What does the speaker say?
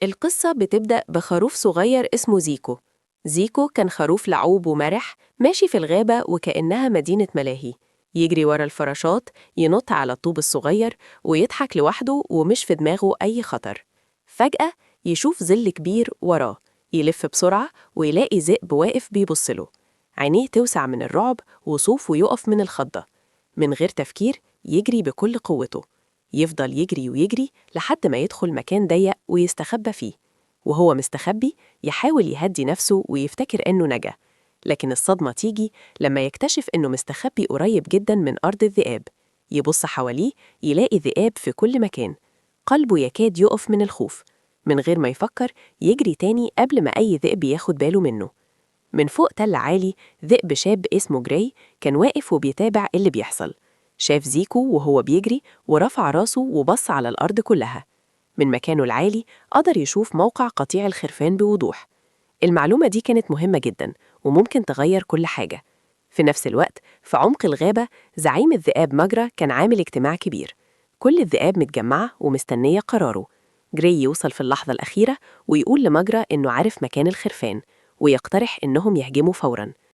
القصة بتبدأ بخروف صغير اسمه زيكو. زيكو كان خروف لعوب ومرح ماشي في الغابة وكأنها مدينة ملاهي. يجري ورا الفراشات، ينط على الطوب الصغير ويضحك لوحده ومش في دماغه أي خطر. فجأة يشوف ظل كبير وراه، يلف بسرعة ويلاقي ذئب واقف بيبصله. عينيه توسع من الرعب وصوفه يقف من الخضة. من غير تفكير يجري بكل قوته. يفضل يجري ويجري لحد ما يدخل مكان ضيق ويستخبى فيه. وهو مستخبي يحاول يهدي نفسه ويفتكر إنه نجا. لكن الصدمة تيجي لما يكتشف إنه مستخبي قريب جدا من أرض الذئاب. يبص حواليه يلاقي ذئاب في كل مكان. قلبه يكاد يقف من الخوف. من غير ما يفكر يجري تاني قبل ما أي ذئب ياخد باله منه. من فوق تل عالي ذئب شاب اسمه جراي كان واقف وبيتابع اللي بيحصل. شاف زيكو وهو بيجري ورفع راسه وبص على الأرض كلها. من مكانه العالي قدر يشوف موقع قطيع الخرفان بوضوح. المعلومة دي كانت مهمة جدا وممكن تغير كل حاجة. في نفس الوقت في عمق الغابة زعيم الذئاب مجرى كان عامل اجتماع كبير. كل الذئاب متجمعة ومستنية قراره. جراي يوصل في اللحظة الأخيرة ويقول لمجرى إنه عارف مكان الخرفان ويقترح إنهم يهجموا فوراً.